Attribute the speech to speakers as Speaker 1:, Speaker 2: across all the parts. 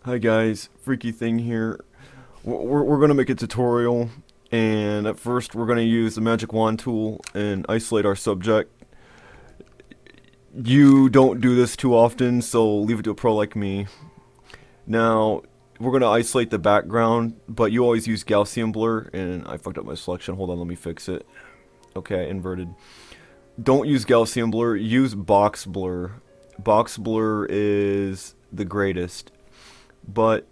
Speaker 1: Hi guys, Freekything here. We're gonna make a tutorial, and at first we're gonna use the magic wand tool and isolate our subject. You don't do this too often, so leave it to a pro like me. Now, we're gonna isolate the background, but you always use Gaussian blur, and I fucked up my selection. Hold on, let me fix it. Okay, inverted. Don't use Gaussian blur, use box blur. Box blur is the greatest. But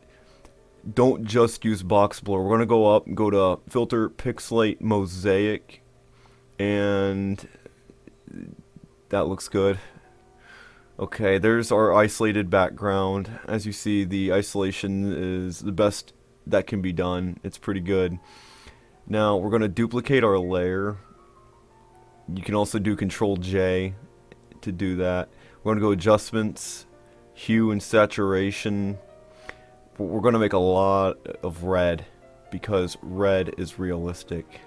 Speaker 1: don't just use box blur. We're gonna go up, go to filter, pixelate, mosaic, and that looks good. Okay, there's our isolated background. As you see, the isolation is the best that can be done. It's pretty good. Now we're gonna duplicate our layer. You can also do Control J to do that. We're gonna go adjustments, hue and saturation. We're going to make a lot of red because red is realistic.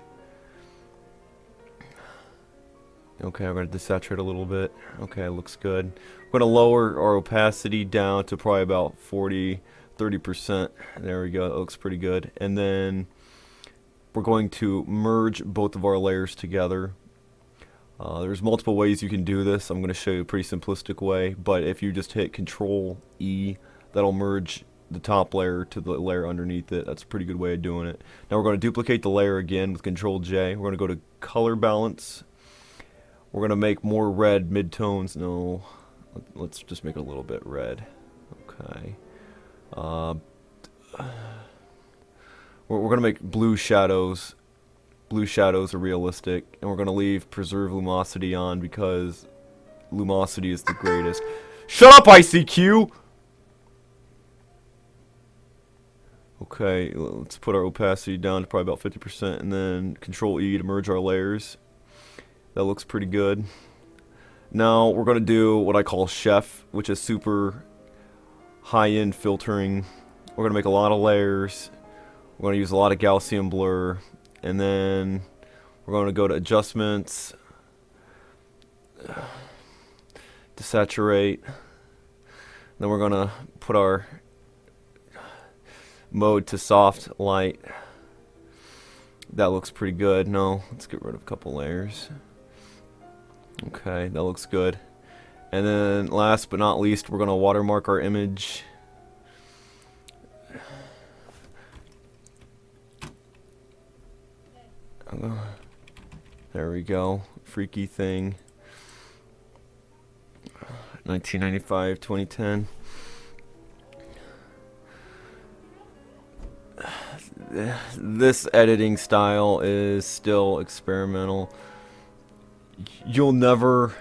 Speaker 1: Okay, I'm going to desaturate a little bit. Okay, looks good. We're going to lower our opacity down to probably about 30%. There we go. It looks pretty good. And then we're going to merge both of our layers together. There's multiple ways you can do this. I'm going to show you a pretty simplistic way, but if you just hit Control E, that'll merge the top layer to the layer underneath it. That's a pretty good way of doing it. Now we're going to duplicate the layer again with Control J. We're going to go to color balance. We're going to make more red midtones. No, let's just make it a little bit red. Okay. We're going to make blue shadows. Blue shadows are realistic, and we're going to leave preserve lumosity on because lumosity is the greatest. Shut up, ICQ! Okay, let's put our opacity down to probably about 50%, and then Control E to merge our layers. That looks pretty good. Now we're going to do what I call Chef, which is super high-end filtering. We're going to make a lot of layers. We're going to use a lot of Gaussian blur, and then we're going to go to Adjustments, Desaturate. Then we're going to put our mode to soft light. That looks pretty good. No, let's get rid of a couple layers. Okay, that looks good. And then last but not least, we're going to watermark our image. There we go. Freekything 1995 2010. This editing style is still experimental. You'll never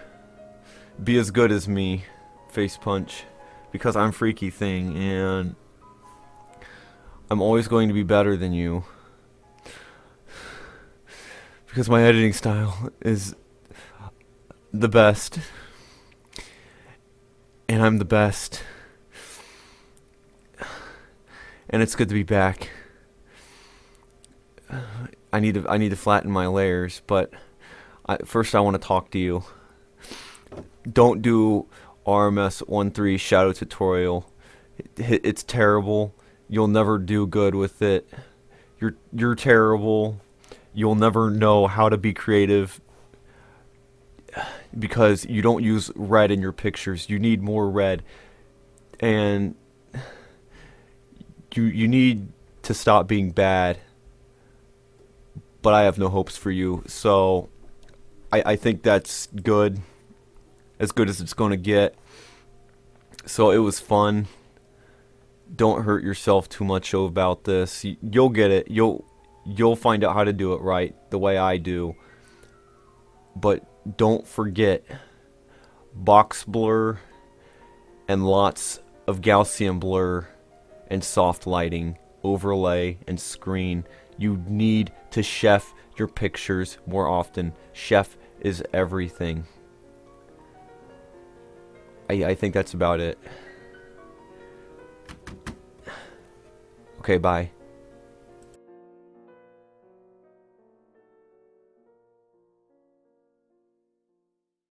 Speaker 1: be as good as me, facepunch, because I'm Freekything, and I'm always going to be better than you because my editing style is the best, and I'm the best, and it's good to be back. I need to flatten my layers, but first I want to talk to you. Don't do RMS 1.3 shadow tutorial. It's terrible. You'll never do good with it. You're terrible. You'll never know how to be creative because you don't use red in your pictures. You need more red, and you need to stop being bad. But I have no hopes for you, so I think that's good as it's going to get. So it was fun. Don't hurt yourself too much about this. You'll get it. You'll find out how to do it right, the way I do. But don't forget box blur and lots of Gaussian blur and soft lighting, overlay and screen. You need to chef your pictures more often. Chef is everything. I think that's about it. Okay, bye.